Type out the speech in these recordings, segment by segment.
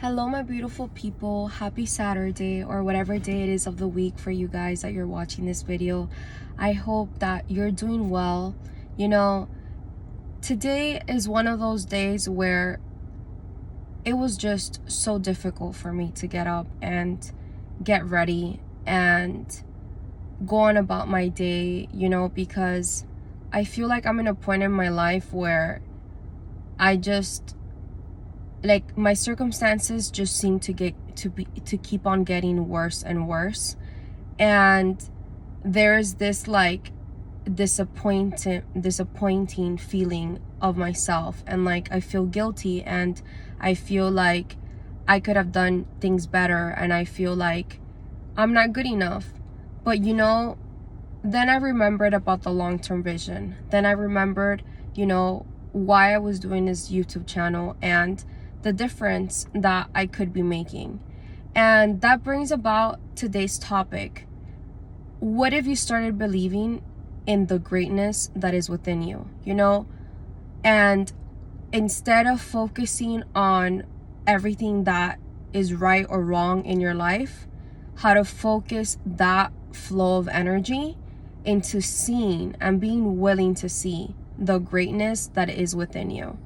Hello, my beautiful people. Happy Saturday or whatever day it is of the week for you guys that you're watching this video. I hope that you're doing well. You know, today is one of those days where it was just so difficult for me to get up and get ready and go on about my day, because I feel like I'm in a point in my life where I just my circumstances just seem to keep on getting worse and worse, and there's this disappointing feeling of myself, and I feel guilty, and I feel like I could have done things better, and I feel like I'm not good enough. But then I remembered about the long-term vision. Then I remembered why I was doing this YouTube channel and the difference that I could be making. And that brings about today's topic. What if you started believing in the greatness that is within you, and instead of focusing on everything that is right or wrong in your life, how to focus that flow of energy into seeing and being willing to see the greatness that is within you.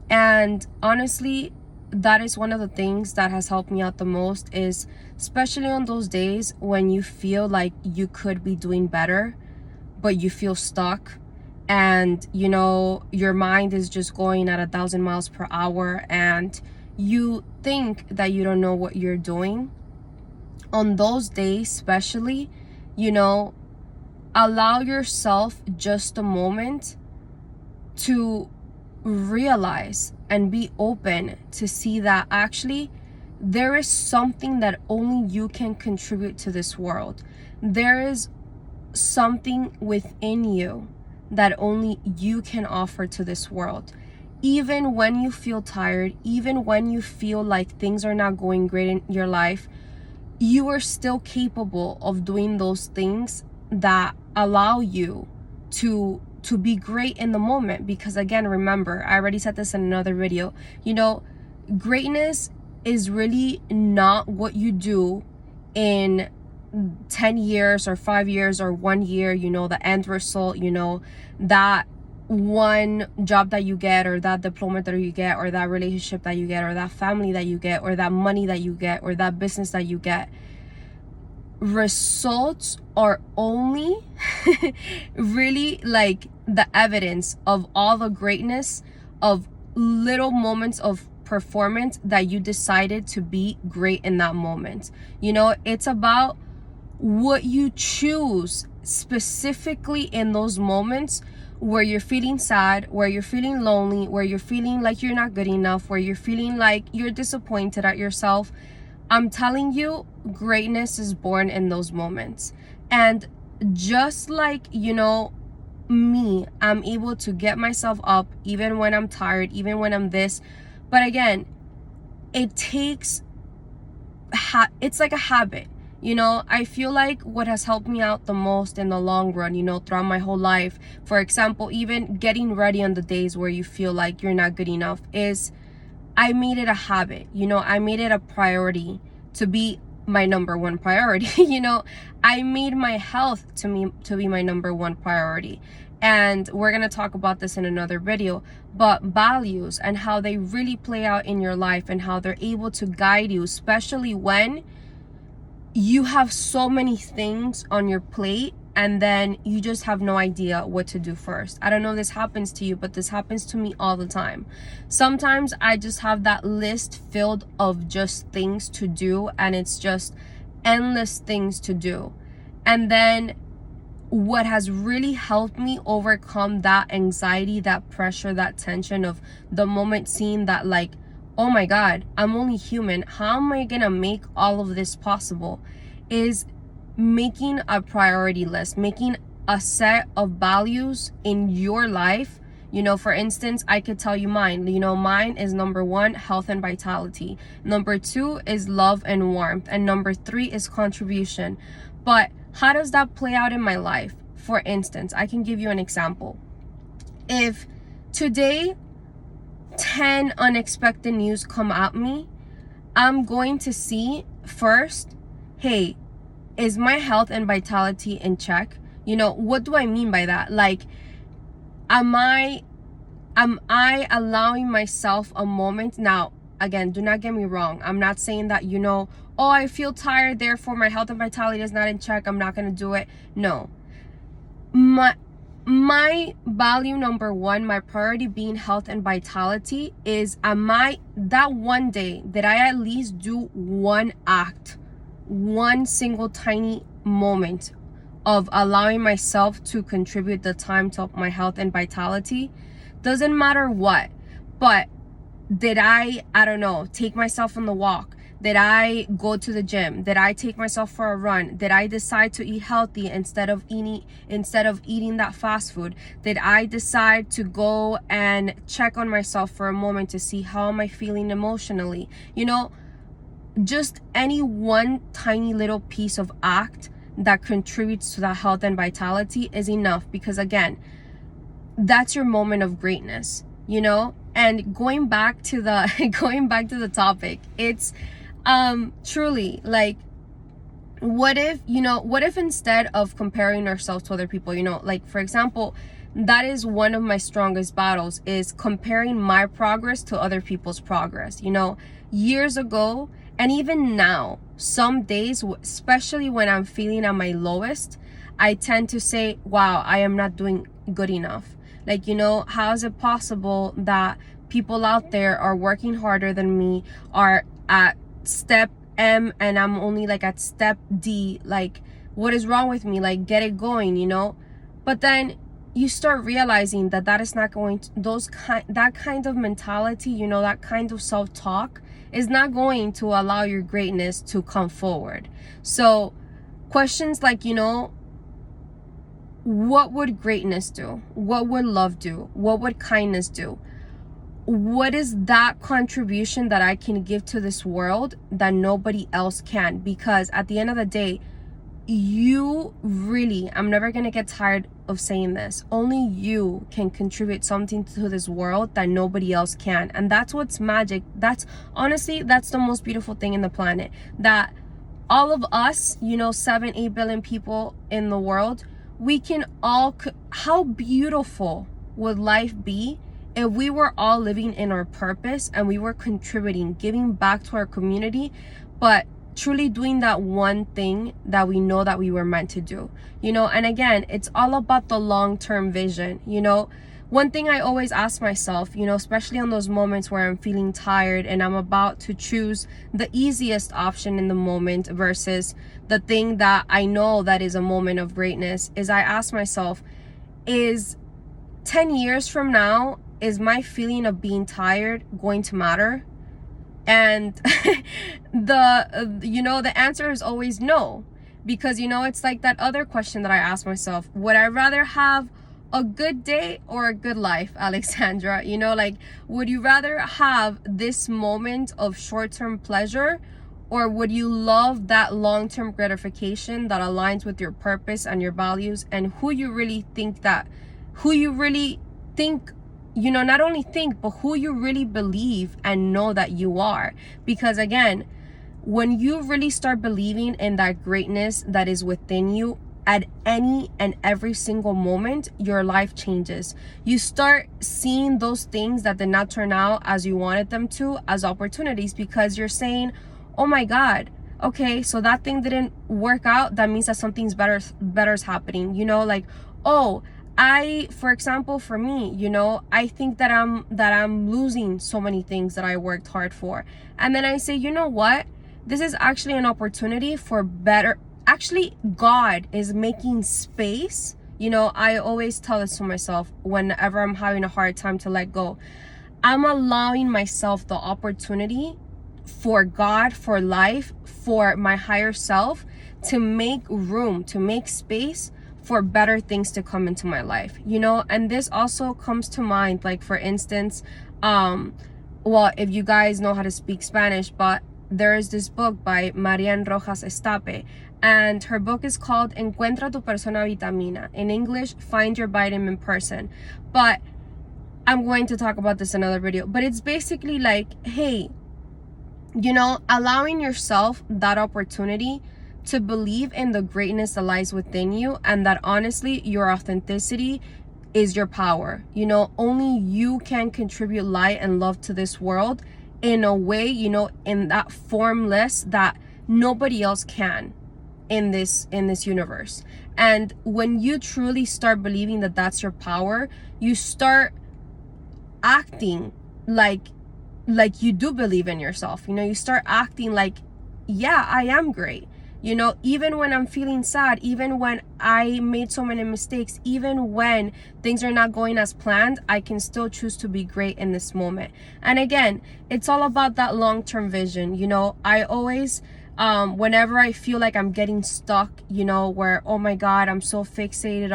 And honestly, that is one of the things that has helped me out the most, is especially on those days when you feel like you could be doing better, but you feel stuck, and your mind is just going at 1,000 miles per hour, and you think that you don't know what you're doing. On those days especially, allow yourself just a moment to realize and be open to see that actually there is something that only you can contribute to this world. There is something within you that only you can offer to this world. Even when you feel tired, even when you feel like things are not going great in your life, you are still capable of doing those things that allow you to be great in the moment. Because again, remember, I already said this in another video, greatness is really not what you do in 10 years or 5 years or 1 year, the end result, that one job that you get, or that diploma that you get, or that relationship that you get, or that family that you get, or that money that you get, or that business that you get. Results are only really the evidence of all the greatness of little moments of performance that you decided to be great in that moment. It's about what you choose specifically in those moments where you're feeling sad, where you're feeling lonely, where you're feeling like you're not good enough, where you're feeling like you're disappointed at yourself. I'm telling you, greatness is born in those moments. And just like, me, I'm able to get myself up even when I'm tired, even when I'm this. But again, it takes, it's like a habit. I feel like what has helped me out the most in the long run, throughout my whole life, for example, even getting ready on the days where you feel like you're not good enough, is I made it a habit. I made it a priority to be my number one priority. I made my health to be my number one priority. And we're going to talk about this in another video, but values and how they really play out in your life and how they're able to guide you, especially when you have so many things on your plate and then you just have no idea what to do first. I don't know if this happens to you, but this happens to me all the time. Sometimes I just have that list filled of just things to do, and it's just endless things to do. And then what has really helped me overcome that anxiety, that pressure, that tension of the moment, seeing that oh my God, I'm only human. How am I gonna make all of this possible? Is making a priority list, making a set of values in your life. For instance, I could tell you mine. Mine is number 1, health and vitality. Number 2 is love and warmth. And number 3 is contribution. But how does that play out in my life? For instance, I can give you an example. If today 10 unexpected news come at me, I'm going to see first, hey, is my health and vitality in check? You know, what do I mean by that? Like, am I allowing myself a moment? Now, again, do not get me wrong. I'm not saying that, you know, oh, I feel tired, therefore my health and vitality is not in check, I'm not going to do it. No. My value number one, my priority being health and vitality, is that one day that I at least do one act, one single tiny moment of allowing myself to contribute the time to my health and vitality. Doesn't matter what, but did I don't know, take myself on the walk? Did I go to the gym? Did I take myself for a run? Did I decide to eat healthy instead of eating that fast food? Did I decide to go and check on myself for a moment to see how am I feeling emotionally? You know, just any one tiny little piece of act that contributes to that health and vitality is enough, because again, that's your moment of greatness, you know? And going back to the topic, it's truly like, what if instead of comparing ourselves to other people, you know, like for example, that is one of my strongest battles, is comparing my progress to other people's progress. You know, years ago and even now, some days, especially when I'm feeling at my lowest, I tend to say, wow, I am not doing good enough. Like, you know, how is it possible that people out there are working harder than me, are at step M and I'm only like at step D? Like, what is wrong with me? Like, get it going, you know? But then you start realizing that is not going to, that kind of mentality, you know, that kind of self-talk is not going to allow your greatness to come forward. So questions like, you know, what would greatness do? What would love do? What would kindness do? What is that contribution that I can give to this world that nobody else can? Because at the end of the day, you really, I'm never going to get tired of saying this, only you can contribute something to this world that nobody else can. And that's what's magic. That's honestly, that's the most beautiful thing in the planet, that all of us, you know, 7-8 billion people in the world, we can all, how beautiful would life be if we were all living in our purpose and we were contributing, giving back to our community, but truly doing that one thing that we know that we were meant to do, you know? And again, it's all about the long-term vision, you know? One thing I always ask myself, you know, especially on those moments where I'm feeling tired and I'm about to choose the easiest option in the moment versus the thing that I know that is a moment of greatness, is I ask myself, is 10 years from now, is my feeling of being tired going to matter? And the answer is always no, because, you know, it's like that other question that I ask myself, would I rather have a good day or a good life, Alexandra? You know, like, would you rather have this moment of short-term pleasure, or would you love that long-term gratification that aligns with your purpose and your values and who you really think, you know, not only think, but who you really believe and know that you are? Because again, when you really start believing in that greatness that is within you, at any and every single moment, your life changes. You start seeing those things that did not turn out as you wanted them to as opportunities, because you're saying, oh my God, okay, so that thing didn't work out. That means that something's better is happening. You know, like, oh, for example, for me, you know, I think that I'm losing so many things that I worked hard for. And then I say, you know what? This is actually an opportunity for better. Actually, God is making space. You know, I always tell this to myself whenever I'm having a hard time to let go. I'm allowing myself the opportunity for God, for life, for my higher self to make room, to make space for better things to come into my life, you know? And this also comes to mind, like, for instance, well, if you guys know how to speak Spanish, but there is this book by Marian Rojas Estape, and her book is called Encuentra tu persona vitamina. In English, Find Your Vitamin Person. But I'm going to talk about this in another video. But it's basically like, hey, you know, allowing yourself that opportunity to believe in the greatness that lies within you, and that honestly, your authenticity is your power. You know, only you can contribute light and love to this world in a way, you know, in that formless that nobody else can in this universe. And when you truly start believing that that's your power, you start acting like you do believe in yourself. You know, you start acting like, yeah, I am great. You know, even when I'm feeling sad, even when I made so many mistakes, even when things are not going as planned, I can still choose to be great in this moment. And again, it's all about that long-term vision. You know, I always, whenever I feel like I'm getting stuck, you know, where, oh my God, I'm so fixated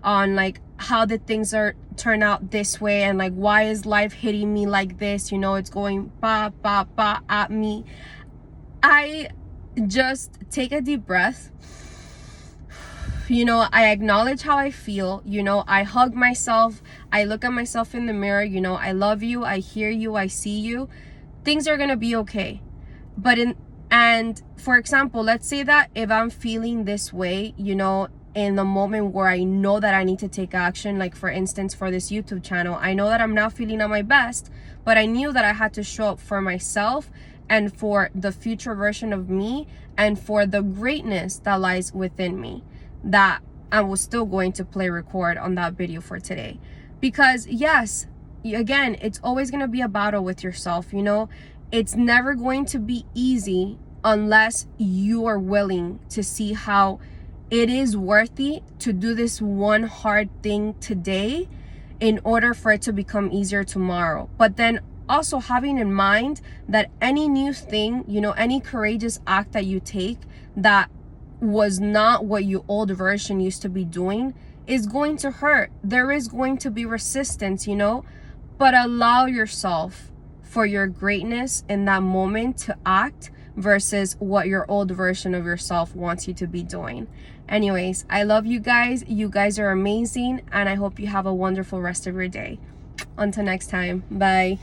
on like how the things are turn out this way, and like, why is life hitting me like this? You know, it's going ba ba ba at me. I just take a deep breath. You know, I acknowledge how I feel. You know, I hug myself. I look at myself in the mirror. You know, I love you. I hear you. I see you. Things are gonna be okay. And for example, let's say that if I'm feeling this way, you know, in the moment where I know that I need to take action, like for instance, for this YouTube channel, I know that I'm not feeling at my best, but I knew that I had to show up for myself and for the future version of me and for the greatness that lies within me, that I was still going to play record on that video for today. Because yes, again, it's always going to be a battle with yourself. You know, it's never going to be easy unless you are willing to see how it is worthy to do this one hard thing today in order for it to become easier tomorrow. But then also having in mind that any new thing, you know, any courageous act that you take that was not what your old version used to be doing is going to hurt. There is going to be resistance, you know, but allow yourself for your greatness in that moment to act versus what your old version of yourself wants you to be doing. Anyways, I love you guys. You guys are amazing, and I hope you have a wonderful rest of your day. Until next time, bye.